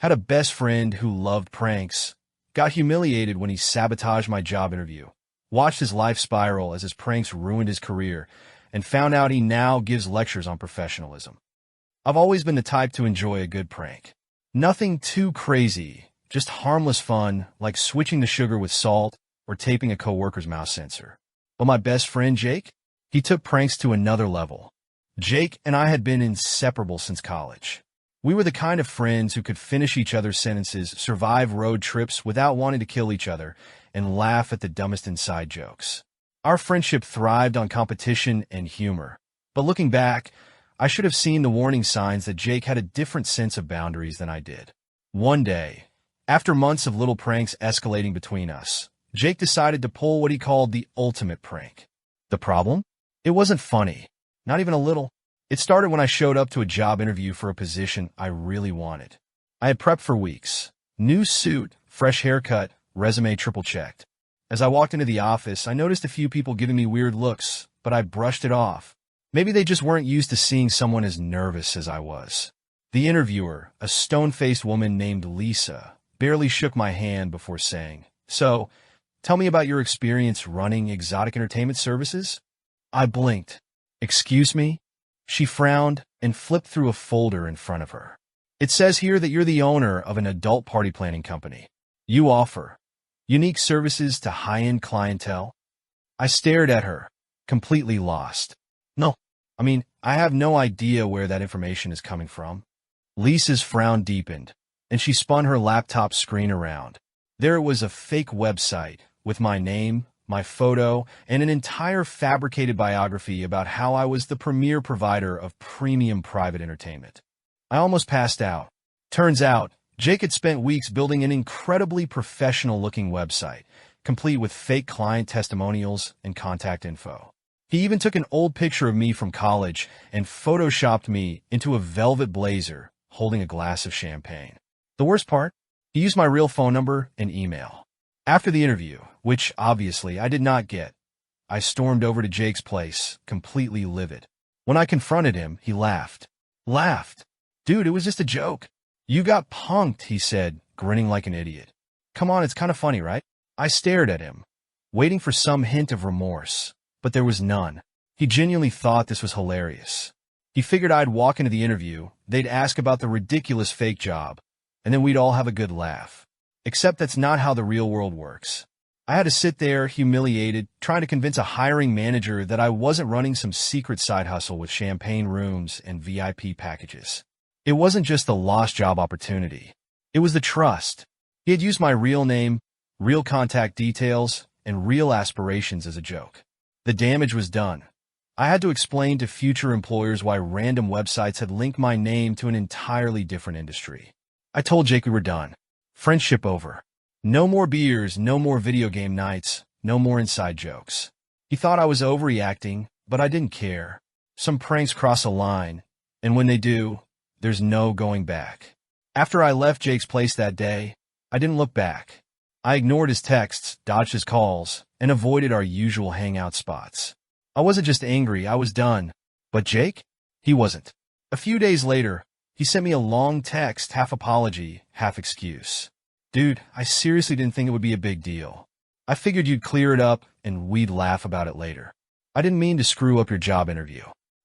Had a best friend who loved pranks, got humiliated when he sabotaged my job interview, watched his life spiral as his pranks ruined his career, and found out he now gives lectures on professionalism. I've always been the type to enjoy a good prank. Nothing too crazy, just harmless fun, like switching the sugar with salt or taping a coworker's mouse sensor. But my best friend, Jake, he took pranks to another level. Jake and I had been inseparable since college. We were the kind of friends who could finish each other's sentences, survive road trips without wanting to kill each other, and laugh at the dumbest inside jokes. Our friendship thrived on competition and humor. But looking back, I should have seen the warning signs that Jake had a different sense of boundaries than I did. One day, after months of little pranks escalating between us, Jake decided to pull what he called the ultimate prank. The problem? It wasn't funny. Not even a little. It started when I showed up to a job interview for a position I really wanted. I had prepped for weeks. New suit, fresh haircut, resume triple-checked. As I walked into the office, I noticed a few people giving me weird looks, but I brushed it off. Maybe they just weren't used to seeing someone as nervous as I was. The interviewer, a stone-faced woman named Lisa, barely shook my hand before saying, "So, tell me about your experience running exotic entertainment services?" I blinked. "Excuse me?" She frowned and flipped through a folder in front of her. "It says here that you're the owner of an adult party planning company. You offer unique services to high-end clientele." I stared at her, completely lost. "No, I have no idea where that information is coming from." Lisa's frown deepened, and she spun her laptop screen around. There was a fake website with my name, my photo, and an entire fabricated biography about how I was the premier provider of premium private entertainment. I almost passed out. Turns out, Jake had spent weeks building an incredibly professional-looking website, complete with fake client testimonials and contact info. He even took an old picture of me from college and photoshopped me into a velvet blazer holding a glass of champagne. The worst part? He used my real phone number and email. After the interview, which obviously I did not get, I stormed over to Jake's place, completely livid. When I confronted him, he laughed. Laughed. "Dude, it was just a joke." "You got punked," he said, grinning like an idiot. "Come on, it's kind of funny, right?" I stared at him, waiting for some hint of remorse, but there was none. He genuinely thought this was hilarious. He figured I'd walk into the interview, they'd ask about the ridiculous fake job, and then we'd all have a good laugh. Except that's not how the real world works. I had to sit there, humiliated, trying to convince a hiring manager that I wasn't running some secret side hustle with champagne rooms and VIP packages. It wasn't just the lost job opportunity. It was the trust. He had used my real name, real contact details, and real aspirations as a joke. The damage was done. I had to explain to future employers why random websites had linked my name to an entirely different industry. I told Jake we were done. Friendship over. No more beers, no more video game nights, no more inside jokes. He thought I was overreacting, but I didn't care. Some pranks cross a line, and when they do, there's no going back. After I left Jake's place that day, I didn't look back. I ignored his texts, dodged his calls, and avoided our usual hangout spots. I wasn't just angry, I was done. But Jake? He wasn't. A few days later, he sent me a long text, half apology, half excuse. "Dude, I seriously didn't think it would be a big deal. I figured you'd clear it up and we'd laugh about it later. I didn't mean to screw up your job interview.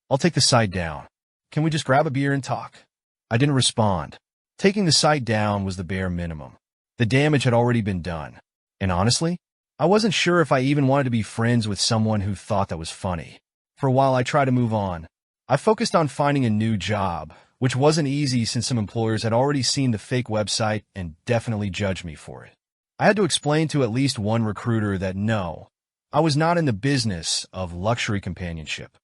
I'll take the site down. Can we just grab a beer and talk?" I didn't respond. Taking the site down was the bare minimum. The damage had already been done. And honestly, I wasn't sure if I even wanted to be friends with someone who thought that was funny. For a while, I tried to move on. I focused on finding a new job, which wasn't easy since some employers had already seen the fake website and definitely judged me for it. I had to explain to at least one recruiter that no, I was not in the business of luxury companionship.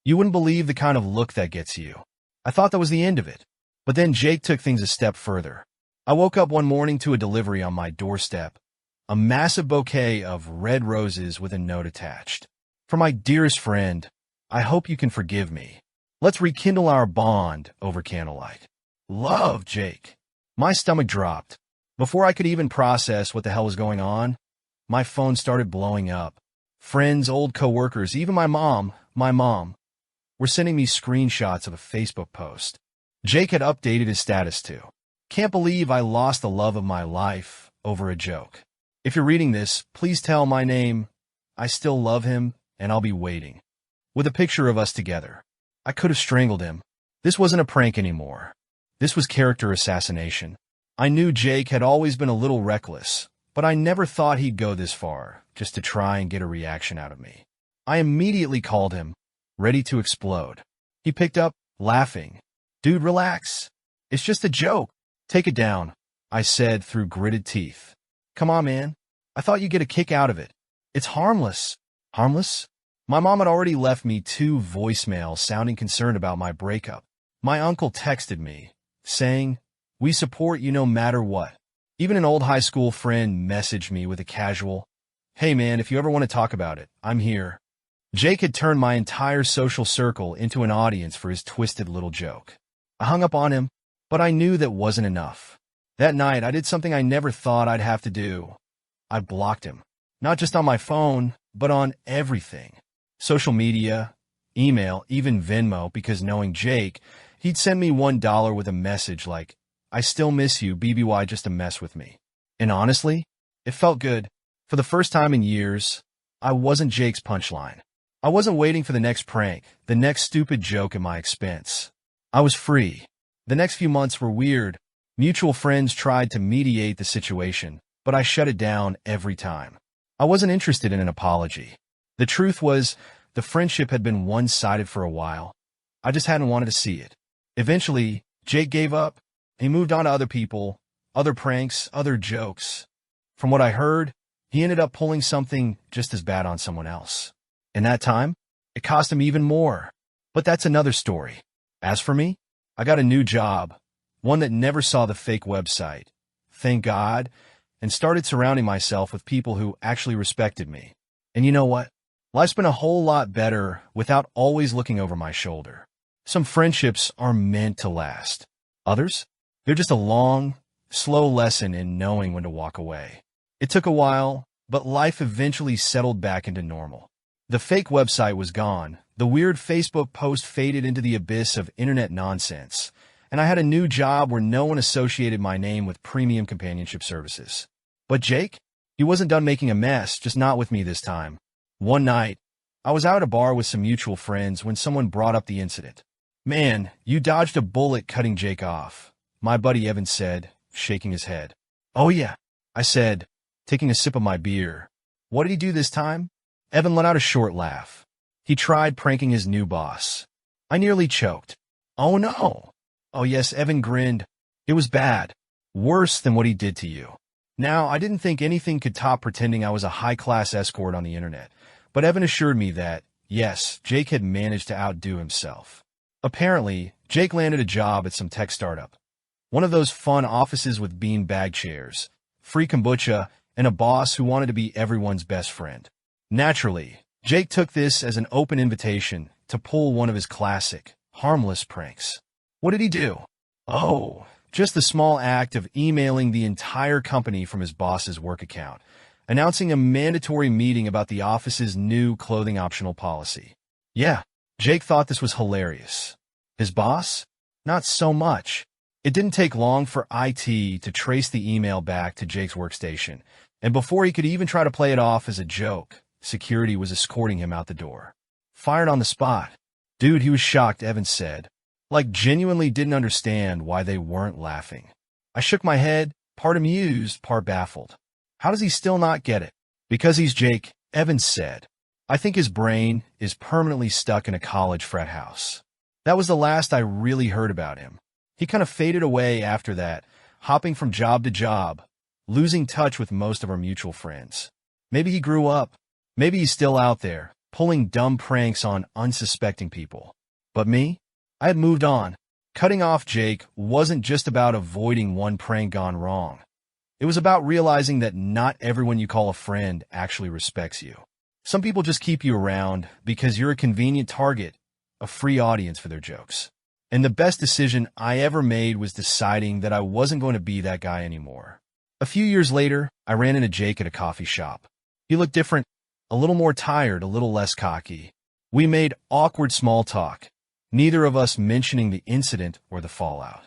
You wouldn't believe the kind of look that gets you. I thought that was the end of it. But then Jake took things a step further. I woke up one morning to a delivery on my doorstep, a massive bouquet of red roses with a note attached. "For my dearest friend, I hope you can forgive me. Let's rekindle our bond over candlelight. Love, Jake." My stomach dropped. Before I could even process what the hell was going on, my phone started blowing up. Friends, old coworkers, even my mom, were sending me screenshots of a Facebook post. Jake had updated his status too. Can't believe I lost the love of my life over a joke. If you're reading this, please tell my name. I still love him, and I'll be waiting. With a picture of us together. I could have strangled him. This wasn't a prank anymore. This was character assassination. I knew Jake had always been a little reckless, but I never thought he'd go this far, just to try and get a reaction out of me. I immediately called him, ready to explode. He picked up, laughing. Dude, relax. It's just a joke. Take it down, I said through gritted teeth. Come on, man. I thought you'd get a kick out of it. It's harmless. Harmless? My mom had already left me 2 voicemails sounding concerned about my breakup. My uncle texted me, saying, "We support you no matter what." Even an old high school friend messaged me with a casual, "Hey man, if you ever want to talk about it, I'm here." Jake had turned my entire social circle into an audience for his twisted little joke. I hung up on him, but I knew that wasn't enough. That night, I did something I never thought I'd have to do. I blocked him. Not just on my phone, but on everything. Social media, email, even Venmo, because knowing Jake, he'd send me $1 with a message like, "I still miss you, BBY, just to mess with me." And honestly, it felt good. For the first time in years, I wasn't Jake's punchline. I wasn't waiting for the next prank, the next stupid joke at my expense. I was free. The next few months were weird. Mutual friends tried to mediate the situation, but I shut it down every time. I wasn't interested in an apology. The truth was, the friendship had been one-sided for a while. I just hadn't wanted to see it. Eventually, Jake gave up. He moved on to other people, other pranks, other jokes. From what I heard, he ended up pulling something just as bad on someone else. In that time, it cost him even more. But that's another story. As for me, I got a new job, one that never saw the fake website, thank God, and started surrounding myself with people who actually respected me. And you know what? Life's been a whole lot better without always looking over my shoulder. Some friendships are meant to last. Others? They're just a long, slow lesson in knowing when to walk away. It took a while, but life eventually settled back into normal. The fake website was gone, the weird Facebook post faded into the abyss of internet nonsense, and I had a new job where no one associated my name with premium companionship services. But Jake? He wasn't done making a mess, just not with me this time. One night, I was out at a bar with some mutual friends when someone brought up the incident. "Man, you dodged a bullet cutting Jake off," my buddy Evan said, shaking his head. "Oh yeah," I said, taking a sip of my beer. "What did he do this time?" Evan let out a short laugh. "He tried pranking his new boss." I nearly choked. "Oh no." "Oh yes," Evan grinned. "It was bad. Worse than what he did to you." Now, I didn't think anything could top pretending I was a high-class escort on the internet, but Evan assured me that, yes, Jake had managed to outdo himself. Apparently, Jake landed a job at some tech startup. One of those fun offices with bean-bag chairs, free kombucha, and a boss who wanted to be everyone's best friend. Naturally, Jake took this as an open invitation to pull one of his classic, harmless pranks. What did he do? Oh, just the small act of emailing the entire company from his boss's work account, announcing a mandatory meeting about the office's new clothing optional policy. Yeah, Jake thought this was hilarious. His boss? Not so much. It didn't take long for IT to trace the email back to Jake's workstation, and before he could even try to play it off as a joke, security was escorting him out the door. Fired on the spot. Dude, he was shocked, Evans said. Like genuinely didn't understand why they weren't laughing. I shook my head, part amused, part baffled. How does he still not get it? Because he's Jake, Evans said. I think his brain is permanently stuck in a college frat house. That was the last I really heard about him. He kind of faded away after that, hopping from job to job, losing touch with most of our mutual friends. Maybe he grew up. Maybe he's still out there, pulling dumb pranks on unsuspecting people. But me? I had moved on. Cutting off Jake wasn't just about avoiding one prank gone wrong. It was about realizing that not everyone you call a friend actually respects you. Some people just keep you around because you're a convenient target, a free audience for their jokes. And the best decision I ever made was deciding that I wasn't going to be that guy anymore. A few years later, I ran into Jake at a coffee shop. He looked different, a little more tired, a little less cocky. We made awkward small talk, neither of us mentioning the incident or the fallout.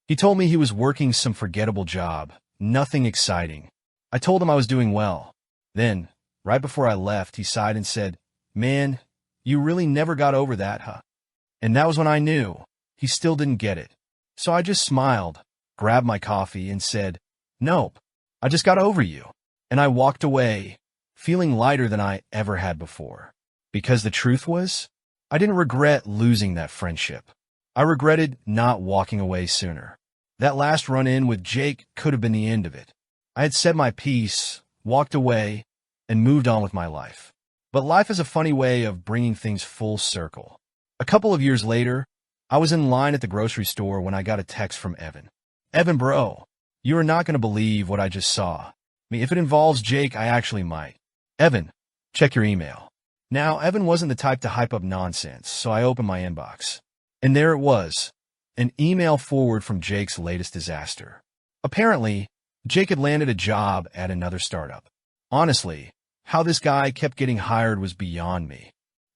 He told me he was working some forgettable job, nothing exciting. I told him I was doing well. Then, right before I left, he sighed and said, "Man, you really never got over that, huh?" And that was when I knew he still didn't get it. So I just smiled, grabbed my coffee, and said, "Nope, I just got over you." And I walked away, feeling lighter than I ever had before. Because the truth was, I didn't regret losing that friendship. I regretted not walking away sooner. That last run-in with Jake could have been the end of it. I had said my piece, walked away, and moved on with my life. But life is a funny way of bringing things full circle. A couple of years later, I was in line at the grocery store when I got a text from Evan. "Evan, bro, you are not going to believe what I just saw. I mean, if it involves Jake, I actually might. Evan, check your email." Now, Evan wasn't the type to hype up nonsense, so I opened my inbox. And there it was, an email forward from Jake's latest disaster. Apparently, Jake had landed a job at another startup. Honestly, how this guy kept getting hired was beyond me.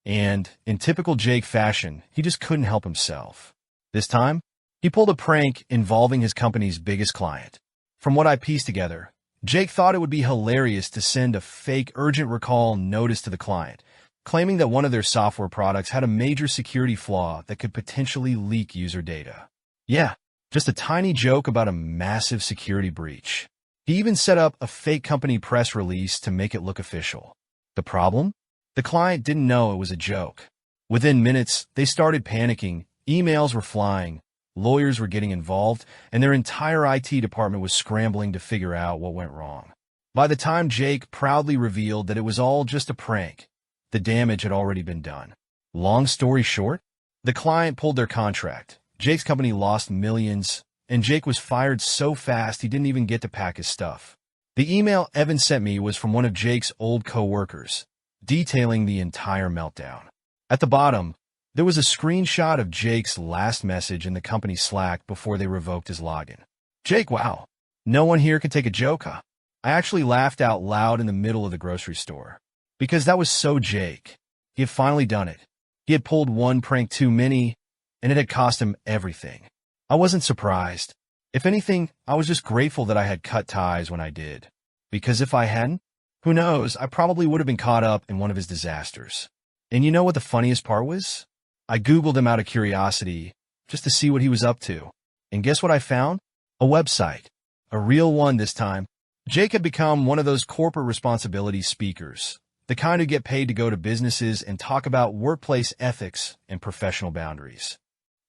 And, in typical Jake fashion, he just couldn't help himself. This time, he pulled a prank involving his company's biggest client. From what I pieced together, Jake thought it would be hilarious to send a fake urgent recall notice to the client, claiming that one of their software products had a major security flaw that could potentially leak user data. Yeah, just a tiny joke about a massive security breach. He even set up a fake company press release to make it look official. The problem? The client didn't know it was a joke. Within minutes, they started panicking, emails were flying, lawyers were getting involved, and their entire IT department was scrambling to figure out what went wrong. By the time Jake proudly revealed that it was all just a prank, the damage had already been done. Long story short, the client pulled their contract, Jake's company lost millions, and Jake was fired so fast he didn't even get to pack his stuff. The email Evan sent me was from one of Jake's old co-workers, detailing the entire meltdown. At the bottom, there was a screenshot of Jake's last message in the company Slack before they revoked his login. "Jake, wow. No one here can take a joke, huh?" I actually laughed out loud in the middle of the grocery store. Because that was so Jake. He had finally done it. He had pulled one prank too many, and it had cost him everything. I wasn't surprised. If anything, I was just grateful that I had cut ties when I did. Because if I hadn't, who knows, I probably would have been caught up in one of his disasters. And you know what the funniest part was? I Googled him out of curiosity, just to see what he was up to. And guess what I found? A website. A real one this time. Jake had become one of those corporate responsibility speakers. The kind who get paid to go to businesses and talk about workplace ethics and professional boundaries.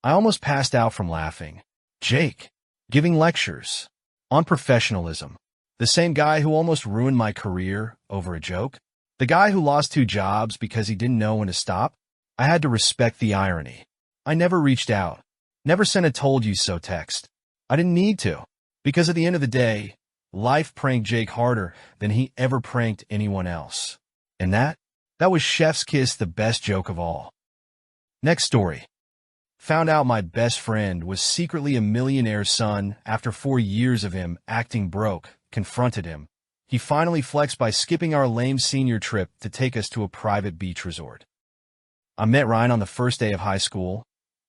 I almost passed out from laughing. Jake, giving lectures on professionalism. The same guy who almost ruined my career over a joke. The guy who lost 2 jobs because he didn't know when to stop. I had to respect the irony. I never reached out. Never sent a "told you so" text. I didn't need to. Because at the end of the day, life pranked Jake harder than he ever pranked anyone else. And that was chef's kiss, the best joke of all. Next story. Found out my best friend was secretly a millionaire's son after 4 years of him acting broke. Confronted him. He finally flexed by skipping our lame senior trip to take us to a private beach resort. I met Ryan on the first day of high school,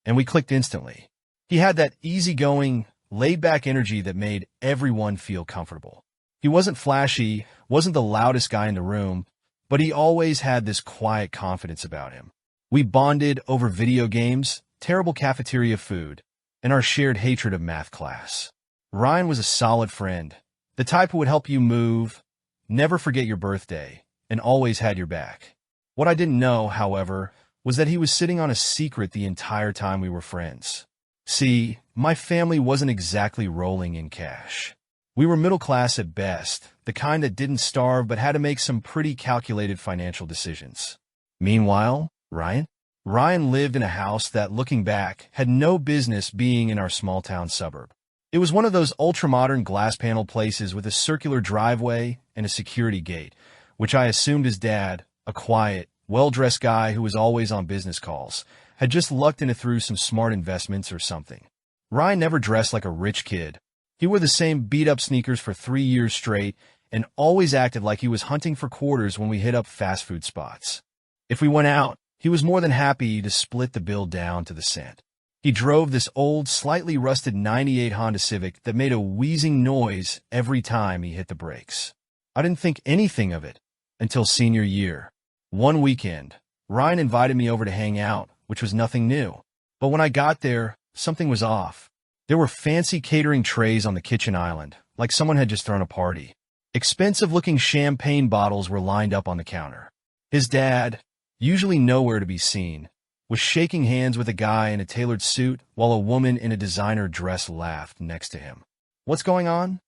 and we clicked instantly. He had that easygoing, laid-back energy that made everyone feel comfortable. He wasn't flashy, wasn't the loudest guy in the room, but he always had this quiet confidence about him. We bonded over video games, terrible cafeteria food, and our shared hatred of math class. Ryan was a solid friend, the type who would help you move, never forget your birthday, and always had your back. What I didn't know, however, was that he was sitting on a secret the entire time we were friends. See, my family wasn't exactly rolling in cash. We were middle class at best, the kind that didn't starve but had to make some pretty calculated financial decisions. Meanwhile, Ryan lived in a house that, looking back, had no business being in our small-town suburb. It was one of those ultra-modern glass panel places with a circular driveway and a security gate, which I assumed his dad, a quiet, well-dressed guy who was always on business calls, had just lucked into through some smart investments or something. Ryan never dressed like a rich kid. He wore the same beat-up sneakers for 3 years straight and always acted like he was hunting for quarters when we hit up fast food spots. If we went out, he was more than happy to split the bill down to the cent. He drove this old, slightly rusted '98 Honda Civic that made a wheezing noise every time he hit the brakes. I didn't think anything of it until senior year. One weekend, Ryan invited me over to hang out, which was nothing new. But when I got there, something was off. There were fancy catering trays on the kitchen island, like someone had just thrown a party. Expensive-looking champagne bottles were lined up on the counter. His dad, usually nowhere to be seen, was shaking hands with a guy in a tailored suit while a woman in a designer dress laughed next to him. "What's going on?"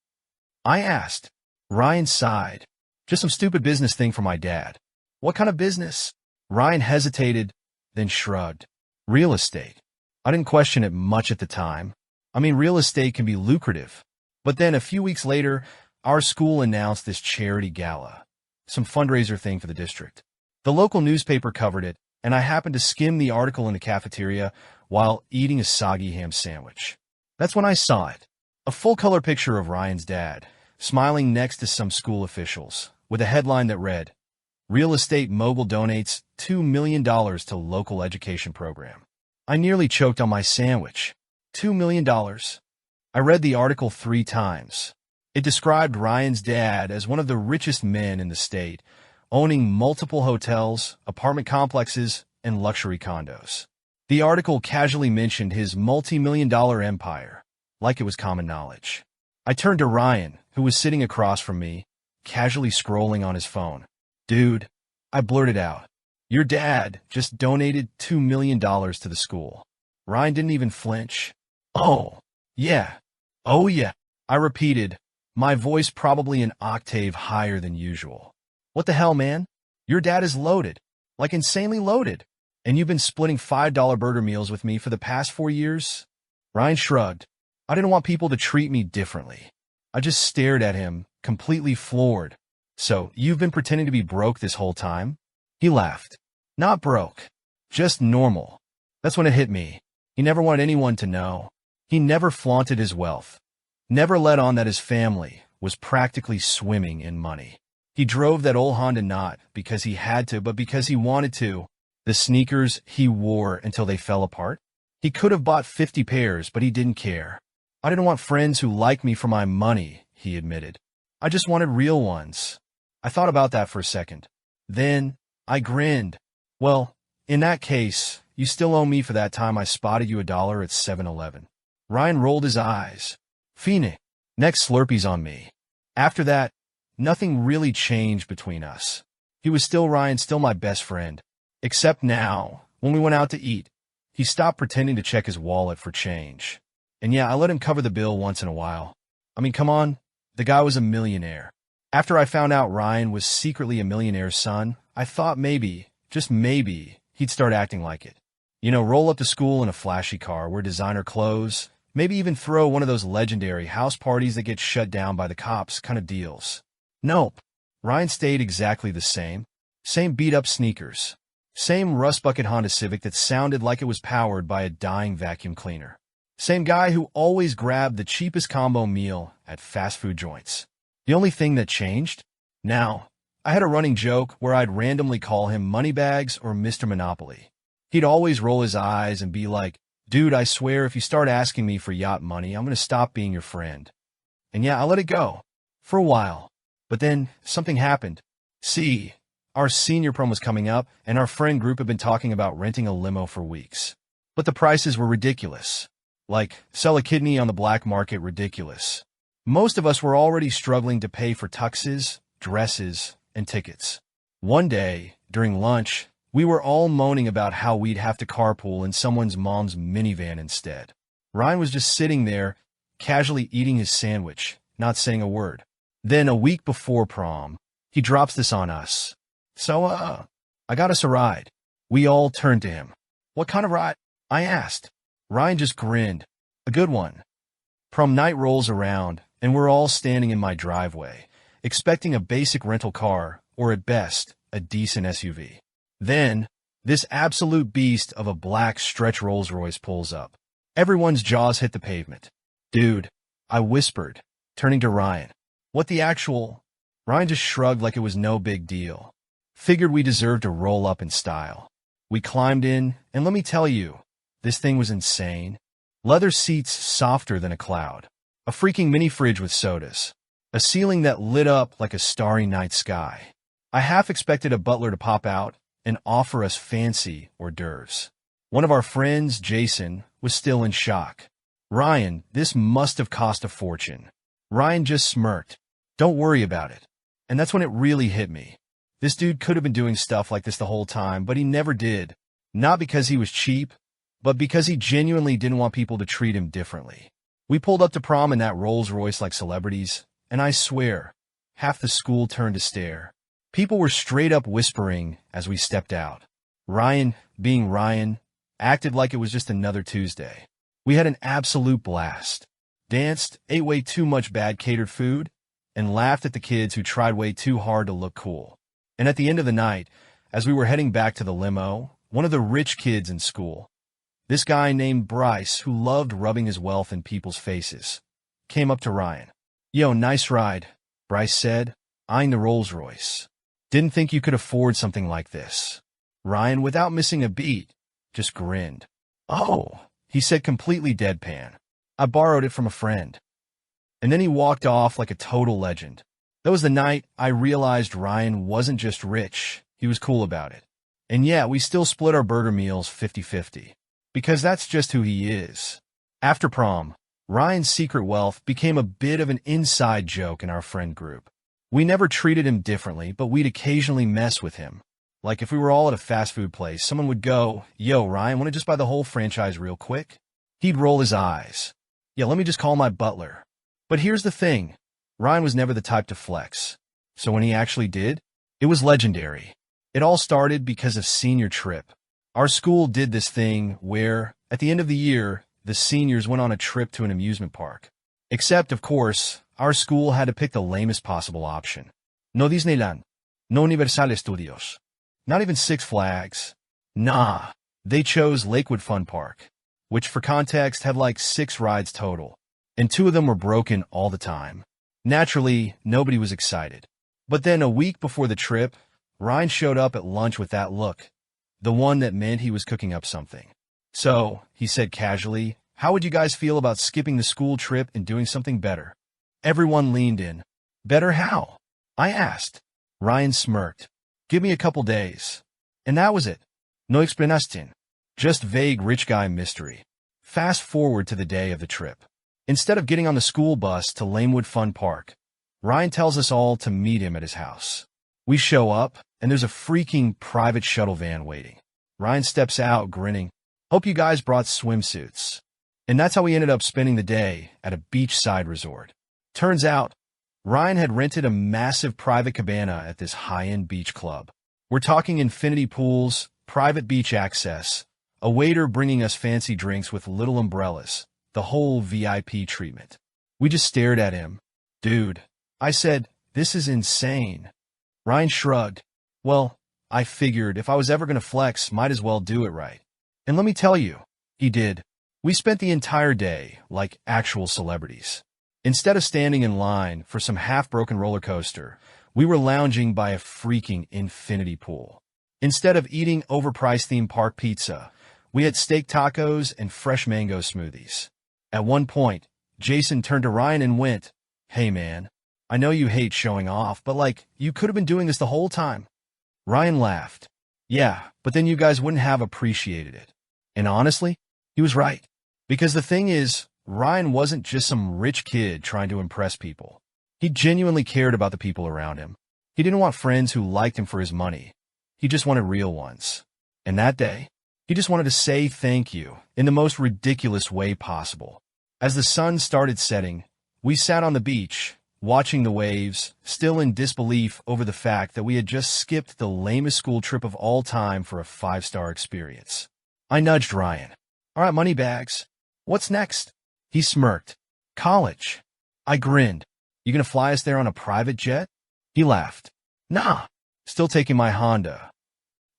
I asked. Ryan sighed. "Just some stupid business thing for my dad." "What kind of business?" Ryan hesitated, then shrugged. "Real estate." I didn't question it much at the time. I mean, real estate can be lucrative. But then a few weeks later, our school announced this charity gala, some fundraiser thing for the district. The local newspaper covered it, and I happened to skim the article in the cafeteria while eating a soggy ham sandwich. That's when I saw it. A full-color picture of Ryan's dad, smiling next to some school officials, with a headline that read, "Real estate mogul donates $2 million to local education program." I nearly choked on my sandwich. $2 million. I read the article 3 times. It described Ryan's dad as one of the richest men in the state, owning multiple hotels, apartment complexes, and luxury condos. The article casually mentioned his multi-million-dollar empire, like it was common knowledge. I turned to Ryan, who was sitting across from me, casually scrolling on his phone. "Dude," I blurted out, "your dad just donated $2 million to the school." Ryan didn't even flinch. "Oh, yeah. Oh, yeah," I repeated, my voice probably an octave higher than usual. "What the hell, man? Your dad is loaded, like insanely loaded. And you've been splitting $5 burger meals with me for the past 4 years?" Ryan shrugged. I didn't want people to treat me differently. I just stared at him, completely floored. "So, you've been pretending to be broke this whole time?" He laughed. "Not broke. Just normal." That's when it hit me. He never wanted anyone to know. He never flaunted his wealth. Never let on that his family was practically swimming in money. He drove that old Honda not because he had to, but because he wanted to. The sneakers he wore until they fell apart. He could have bought 50 pairs, but he didn't care. "I didn't want friends who liked me for my money," he admitted. "I just wanted real ones." I thought about that for a second. Then I grinned. "Well, in that case, you still owe me for that time I spotted you $1 at 7-Eleven. Ryan rolled his eyes. "Phoenix, next Slurpee's on me." After that, nothing really changed between us. He was still Ryan, still my best friend. Except now, when we went out to eat, he stopped pretending to check his wallet for change. And yeah, I let him cover the bill once in a while. I mean, come on, the guy was a millionaire. After I found out Ryan was secretly a millionaire's son, I thought maybe, just maybe, he'd start acting like it. You know, roll up to school in a flashy car, wear designer clothes, maybe even throw one of those legendary house parties that get shut down by the cops kind of deals. Nope. Ryan stayed exactly the same. Same beat-up sneakers. Same rust bucket Honda Civic that sounded like it was powered by a dying vacuum cleaner. Same guy who always grabbed the cheapest combo meal at fast food joints. The only thing that changed? Now, I had a running joke where I'd randomly call him Moneybags or Mr. Monopoly. He'd always roll his eyes and be like, "Dude, I swear if you start asking me for yacht money, I'm going to stop being your friend." And yeah, I let it go. For a while. But then, something happened. See, our senior prom was coming up, and our friend group had been talking about renting a limo for weeks. But the prices were ridiculous. Like, sell a kidney on the black market ridiculous. Most of us were already struggling to pay for tuxes, dresses, and tickets. One day, during lunch, we were all moaning about how we'd have to carpool in someone's mom's minivan instead. Ryan was just sitting there, casually eating his sandwich, not saying a word. Then, a week before prom, he drops this on us. "So, I got us a ride." We all turned to him. "What kind of ride?" I asked. Ryan just grinned. "A good one." Prom night rolls around, and we're all standing in my driveway, expecting a basic rental car, or at best, a decent SUV. Then, this absolute beast of a black stretch Rolls-Royce pulls up. Everyone's jaws hit the pavement. "Dude," I whispered, turning to Ryan. "What the actual—" Ryan just shrugged like it was no big deal. Figured we deserved to roll up in style. We climbed in, and let me tell you, This thing was insane. Leather seats softer than a cloud. A freaking mini fridge with sodas. A ceiling that lit up like a starry night sky. I half expected a butler to pop out and offer us fancy hors d'oeuvres. One of our friends, Jason, was still in shock. "Ryan, this must have cost a fortune." Ryan just smirked. "Don't worry about it." And that's when it really hit me. This dude could have been doing stuff like this the whole time, but he never did. Not because he was cheap, but because he genuinely didn't want people to treat him differently. We pulled up to prom in that Rolls Royce like celebrities, and I swear, half the school turned to stare. People were straight up whispering as we stepped out. Ryan, being Ryan, acted like it was just another Tuesday. We had an absolute blast. Danced, ate way too much bad catered food, and laughed at the kids who tried way too hard to look cool. And at the end of the night, as we were heading back to the limo, one of the rich kids in school, this guy named Bryce, who loved rubbing his wealth in people's faces, came up to Ryan. "Yo, nice ride," Bryce said, eyeing the Rolls Royce. "Didn't think you could afford something like this." Ryan, without missing a beat, just grinned. "Oh," he said completely deadpan. "I borrowed it from a friend." And then he walked off like a total legend. That was the night I realized Ryan wasn't just rich, he was cool about it. And yeah, we still split our burger meals 50-50. Because that's just who he is. After prom, Ryan's secret wealth became a bit of an inside joke in our friend group. We never treated him differently, but we'd occasionally mess with him. Like if we were all at a fast food place, someone would go, "Yo, Ryan, want to just buy the whole franchise real quick?" He'd roll his eyes. "Yeah, let me just call my butler." But here's the thing. Ryan was never the type to flex. So when he actually did, it was legendary. It all started because of senior trip. Our school did this thing where, at the end of the year, the seniors went on a trip to an amusement park. Except, of course, our school had to pick the lamest possible option. No Disneyland. No Universal Studios. Not even Six Flags. Nah, they chose Lakewood Fun Park, which for context had like 6 rides total, and 2 of them were broken all the time. Naturally, nobody was excited. But then a week before the trip, Ryan showed up at lunch with that look, the one that meant he was cooking up something. "So," he said casually, "how would you guys feel about skipping the school trip and doing something better?" Everyone leaned in. "Better how?" I asked. Ryan smirked. "Give me a couple days." And that was it. No explanación. Just vague rich guy mystery. Fast forward to the day of the trip. Instead of getting on the school bus to Lakewood Fun Park, Ryan tells us all to meet him at his house. We show up, and there's a freaking private shuttle van waiting. Ryan steps out, grinning. "Hope you guys brought swimsuits." And that's how we ended up spending the day at a beachside resort. Turns out, Ryan had rented a massive private cabana at this high-end beach club. We're talking infinity pools, private beach access, a waiter bringing us fancy drinks with little umbrellas, the whole VIP treatment. We just stared at him. "Dude," I said, "this is insane." Ryan shrugged. "Well, I figured if I was ever going to flex, might as well do it right." And let me tell you, he did. We spent the entire day like actual celebrities. Instead of standing in line for some half-broken roller coaster, we were lounging by a freaking infinity pool. Instead of eating overpriced theme park pizza, we had steak tacos and fresh mango smoothies. At one point, Jason turned to Ryan and went, "Hey man, I know you hate showing off, but like, you could have been doing this the whole time." Ryan laughed. "Yeah, but then you guys wouldn't have appreciated it." And honestly, he was right. Because the thing is, Ryan wasn't just some rich kid trying to impress people. He genuinely cared about the people around him. He didn't want friends who liked him for his money. He just wanted real ones. And that day, he just wanted to say thank you in the most ridiculous way possible. As the sun started setting, we sat on the beach, watching the waves, still in disbelief over the fact that we had just skipped the lamest school trip of all time for a 5-star experience. I nudged Ryan. "All right, money bags. What's next?" He smirked. "College." I grinned. "You gonna fly us there on a private jet?" He laughed. "Nah, still taking my Honda."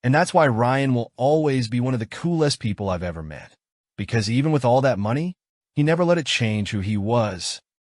And that's why Ryan will always be one of the coolest people I've ever met. Because even with all that money, he never let it change who he was.